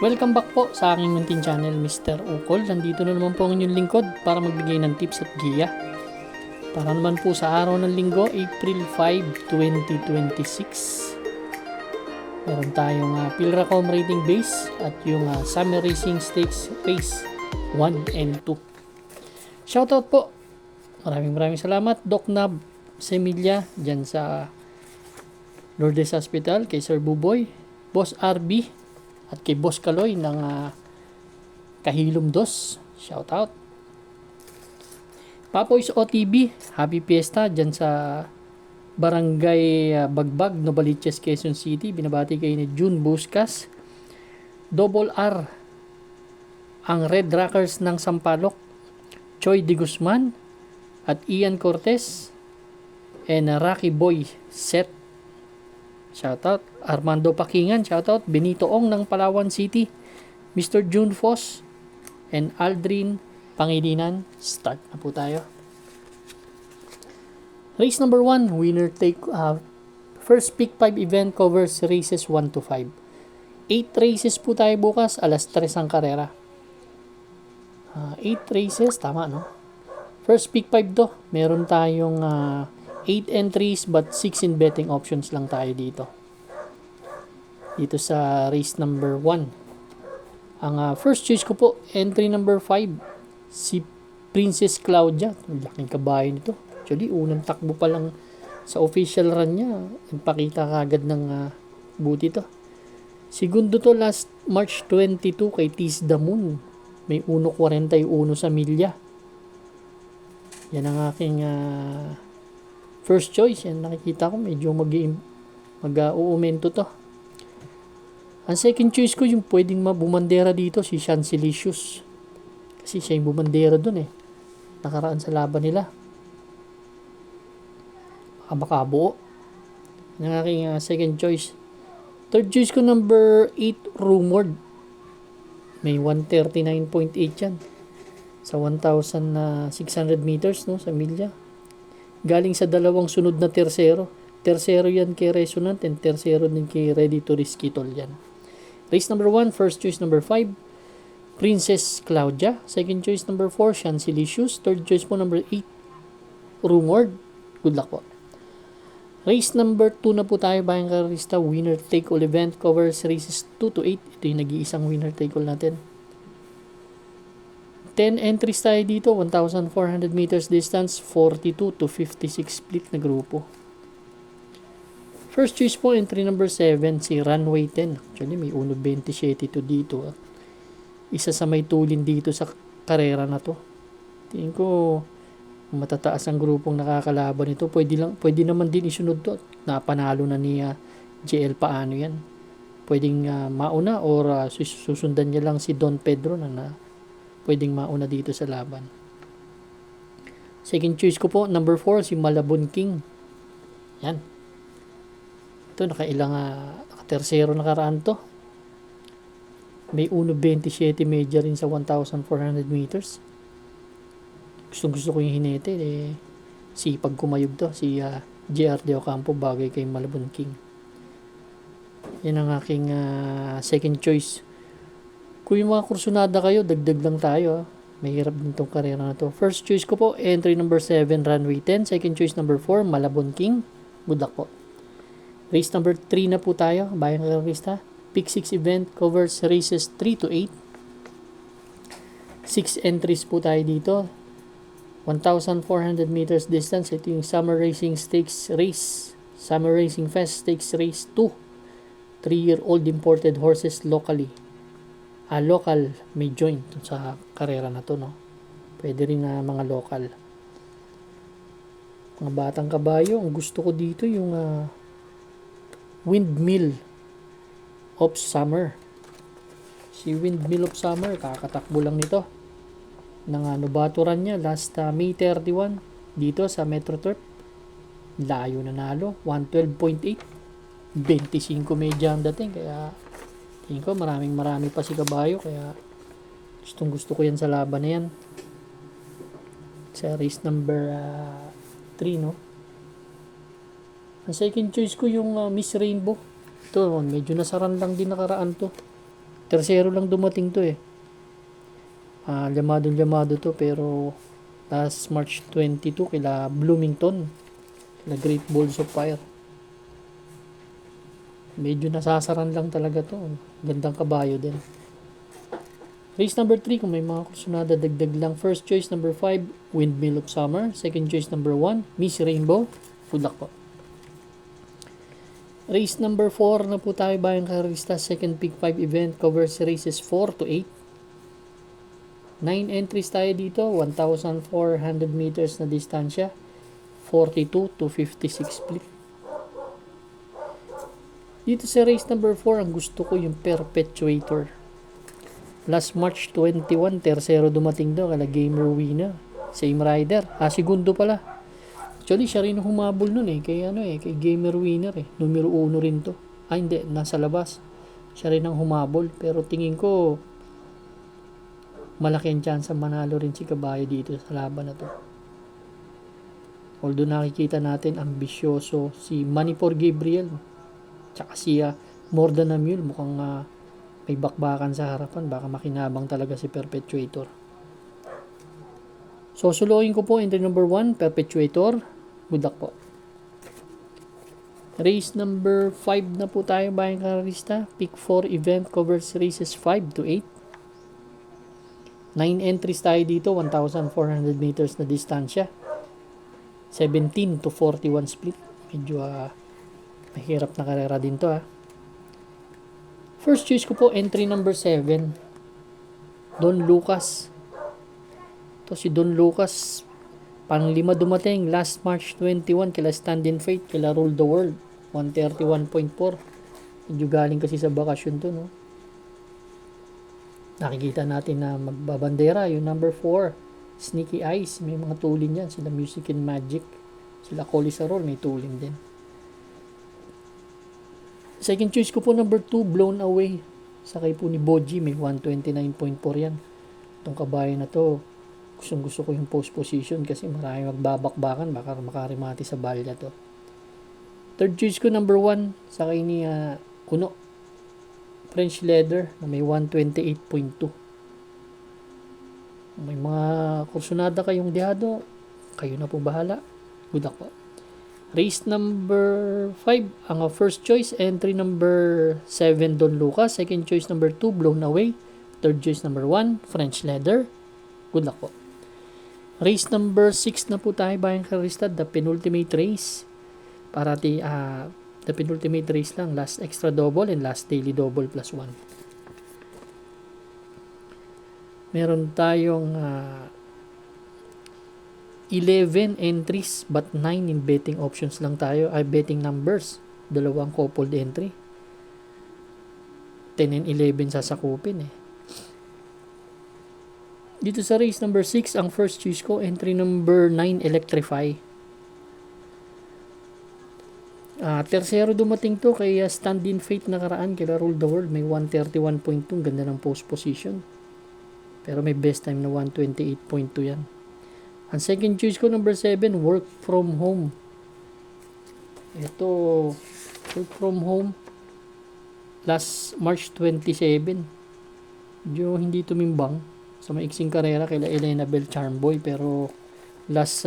Welcome back po sa aking munting channel, Mr. Ukol. Nandito na naman po ang inyong lingkod para magbigay ng tips at giya. Para naman po sa araw ng linggo, April 5, 2026. Meron tayong Pilracom rating base at yung Summer Racing Stakes Race 1 and 2. Shoutout po. Maraming salamat, Doc Nab Semilla, dyan sa Lourdes Hospital, kay Sir Buboy, Boss RB, at kay Boss Kaloy ng Kahilom Dos. Shout out. Papoy's OTB, Happy Fiesta dyan sa Barangay Bagbag, Novaliches, Quezon City. Binabati kayo ni June Buscas. Double R, ang Red Rockers ng Sampaloc, Choi De Guzman at Ian Cortez, and Rocky Boy Set. Shoutout. Armando Pakingan, shoutout. Benito Ong ng Palawan City, Mr. June Foss, and Aldrin Pangilinan. Start na po tayo. Race number 1, winner take first pick 5 event covers races 1 to 5. 8 races po tayo bukas, alas 3 ang karera. 8 races, tama no? First pick 5 to. Meron tayong 8 entries but 6 in betting options lang tayo dito. Dito sa race number 1. Ang first choice ko po, entry number 5, si Princess Claudia. Laking kabayo nito. Actually, unang takbo pa lang sa official run niya, nagpakita kagad ng buti to. Segundo to last March 22 kay Tease the Moon. May 1.41 sa milya. Yan ang aking first choice. Yan nakikita ko medyo mag-uumento to. Ang second choice ko yung pwedeng mabumandera dito, si Chancelicious. Kasi siya yung bumandera dun eh. Nakaraan sa laban nila. Baka-buo. Yan ang aking second choice. Third choice ko number 8, Rumored. May 139.8 yan. Sa 1,600 meters no, sa milya. Galing sa dalawang sunod na tersero. Tersero yan kay Resonant and tersero din kay Ready to Riskitol yan. Race number 1, first choice number 5, Princess Claudia. Second choice number 4, Chancelicious. Third choice po number 8, Rumored. Good luck po. Race number 2 na po tayo, bayang karista. Winner take all event covers races 2 to 8. Ito yung nag-iisang winner take all natin. 10 entries tayo dito, 1,400 meters distance, 42 to 56 split na grupo. First choice po, entry number 7, si Runway 10. Actually, may 1.27 to dito. Isa sa may tulin dito sa karera na to. Tingin ko, matataas ang grupong nakakalaban nito. Pwede naman din isunod to. Napanalo na ni JL Paano yan. Pwedeng mauna or susundan niya lang si Don Pedro na pwedeng mauna dito sa laban. Second choice ko po, number 4, si Malabon King. Yan. Ito, nakailang tersero nakaraan to. May 1.27 media rin sa 1,400 meters. Gusto ko yung hinete. Sipag kumayog to. Si JR De Ocampo bagay kay Malabon King. Yan ang aking second choice. Kung yung mga kursunada kayo, dagdag lang tayo. Mahirap din itong karera na to. First choice ko po, entry number 7, Runway 10. Second choice number 4, Malabon King. Good luck po. Race number 3 na po tayo. Bayang karista. Pick 6 event covers races 3 to 8. 6 entries po tayo dito. 1,400 meters distance. Ito yung Summer Racing Stakes Race. Summer Racing Fest Stakes Race 2. 3-year-old imported horses locally. Local may join sa karera na to, no? Pwede rin na mga local. Mga batang kabayo, ang gusto ko dito yung Windmill of Summer. Si Windmill of Summer, kakatakbo lang nito. Nobaturan niya last May 31 dito sa Metro Turf. Layo na nalo, 112.8. 25 medya ang dating, kaya tingin ko marami pa si kabayo, kaya gusto ko yan sa laban na yan. Sa race number 3, no? Ang second choice ko yung Miss Rainbow. Ito, medyo nasaran lang din nakaraan to. Tercero lang dumating to eh. Llamado to, pero last March 22 kila Bloomington, kila Great Balls of Fire. Medyo nasasaran lang talaga to. Gandang kabayo din. Race number 3, kung may mga kursunada, dagdag lang. First choice number 5, Windmill of Summer. Second choice number 1, Miss Rainbow. Good luck po. Race number 4 na po tayo, bayang karista. Second pick 5 event covers races 4 to 8. 9 entries tayo dito, 1,400 meters na distansya, 42 to 56 split. Dito sa race number 4, ang gusto ko yung Perpetuator. Last March 21, tercero dumating daw, kala Gamer Winner. Same rider. Segundo pala. Actually, siya rin humabol nun kay Gamer Winner Numero 1 rin to. Hindi, nasa labas. Siya rin ang humabol. Pero tingin ko, malaki ang chance manalo rin si Kabayo dito sa laban na to. Although nakikita natin, ambisyoso si Manipur Gabriel. Tsaka si More Than a Mule, mukhang may bakbakan sa harapan, baka makinabang talaga si Perpetuator. So suluin ko po entry number 1, Perpetuator. Good luck po. Race number 5 na po tayo, bayang karista. Pick 4 event covers races 5 to 8. 9 entries tayo dito, 1,400 meters na distansya, 17 to 41 split. Medyo mahirap na karera din to First choice ko po, entry number 7, Don Lucas. To si Don Lucas, pang-5 dumating, last March 21, kila Stand in Faith, kila Rule the World, 131.4. Medyo galing kasi sa bakasyon to, no? Nakikita natin na magbabandera, yung number 4, Sneaky Eyes, may mga tulin yan, sila Music and Magic, sila Colisarol, may tulin din. Second choice ko po, number 2, Blown Away. Sakay po ni Boji, may 129.4 yan. Itong kabayo na to, gusto ko yung post position kasi marami magbabakbakan, baka makarimati sa balya to. Third choice ko, number 1, sakay ni Kuno, French Leather, na may 128.2. May mga kursunada kayong dihado, kayo na po bahala. Good luck po. Race number 5, ang first choice, entry number 7, Don Lucas. Second choice number 2, Blown Away. Third choice number 1, French Leather. Good luck po. Race number 6 na po tayo, bayang karista, the penultimate race. The penultimate race lang, last extra double and last daily double plus 1. Meron tayong 11 entries but 9 in betting options lang tayo, betting numbers, dalawang coupled entry, 10 and 11 sasakupin Dito sa race number 6, ang first choice ko, entry number 9, Electrify. Tercero dumating to kay Stand in Faith nakaraan, kila Rule the World, may 131.2, ganda ng post position, pero may best time na 128.2 yan. Ang second choice ko, number 7, Work From Home. Ito, Work From Home, last March 27. Medyo hindi tumimbang sa maiksing karera kila Elena Bell Charmboy, pero last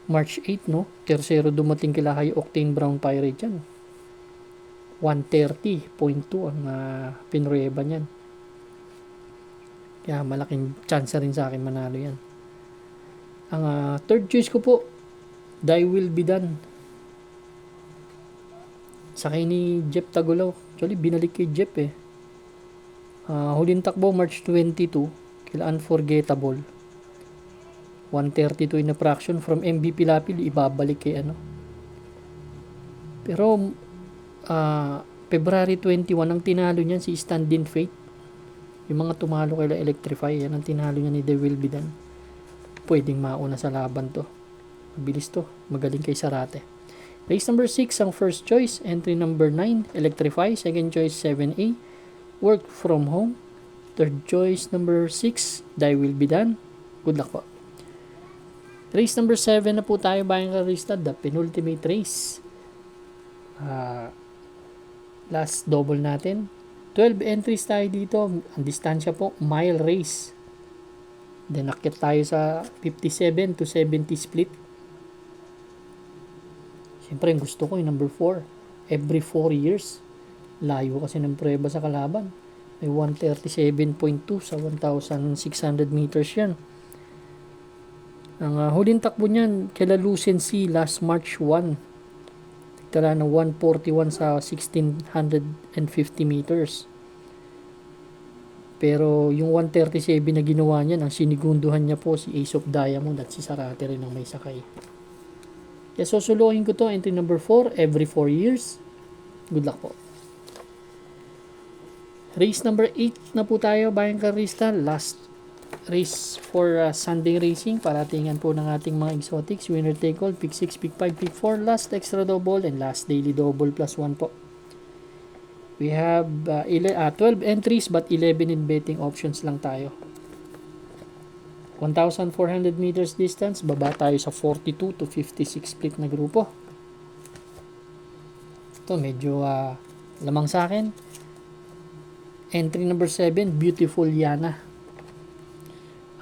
March 8, no? Tercero dumating kila High Octane Brown Pirate yan. 130.2 ang pinrueba niyan. Kaya malaking chance rin sa akin manalo yan. Ang third choice ko po, Die Will Be Done. Sakay ni Jeff Tagulaw. Actually, binalik kay Jeff huling takbo, March 22, kila Unforgettable. 132 in a fraction from MVP Lapil, ibabalik kay Pero, February 21, ang tinalo niyan si Stand in Faith. Yung mga tumalo kila Electrify, yan ang tinalo niya ni Die Will Be Done. Pwedeng mauna sa laban to. Mabilis to. Magaling kay Sarate. Race number 6, ang first choice. Entry number 9, Electrify. Second choice, 7A, Work From Home. Third choice, number 6, Die Will Be Done. Good luck po. Race number 7 na po tayo, bayang karista, the penultimate race. Last double natin, 12 entries tayo dito. Ang distansya po, mile race. Then akyat tayo sa 57 to 70 split. Siyempre, ang gusto ko yung number 4. Every 4 years. Layo kasi ng prueba sa kalaban. May 137.2 sa 1,600 meters yan. Ang huling takbo niyan, kila Lucency last March 1. Tala ng 141 sa 1,650 meters. Pero yung 137 na ginawa niya, ang sinigunduhan niya po si Ace of Diamond at si Sarate rin ang may sakay. Kaya susuluhin ko to, entry number 4, every 4 years. Good luck po. Race number 8 na po tayo, Bayang Karista. Last race for Sunday racing. Paratingan po ng ating mga exotics. Winner take all, pick 6, pick 5, pick 4, last extra double, and last daily double plus 1 po. We have 12 entries but 11 in betting options lang tayo. 1,400 meters distance, baba tayo sa 42 to 56 split na grupo. Ito medyo lamang sa akin. Entry number 7, Beautiful Yana.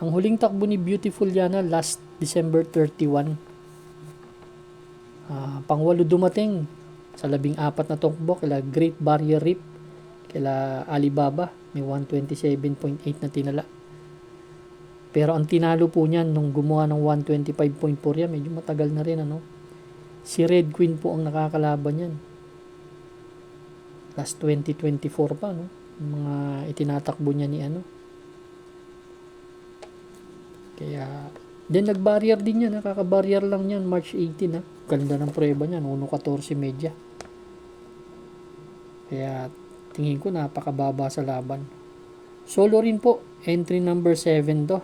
Ang huling takbo ni Beautiful Yana last December 31. Pangwalo dumating sa 14 na takbo kila Great Barrier Reef, kila Alibaba, may 127.8 na tinala. Pero ang tinalo po niyan nung gumawa ng 125.4 yan, medyo matagal na rin ano. Si Red Queen po ang nakakalaban yan. Last 2024 pa no. Mga itinatakbo niya ni ano. Kaya then nag-barrier din yan, nakaka-barrier lang yan March 18 ha. Ganda ng prueba niya, 1:14 media. Kaya tingin ko napakababa sa laban. Solo rin po, entry number 7 to.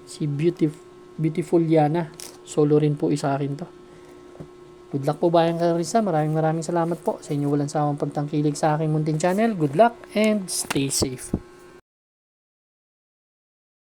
Si Beautiful Yana. Solo rin po isa akin to. Good luck po Bayang Karista. Maraming salamat po sa inyo walang sawang pagtangkilig sa aking munting channel. Good luck and stay safe.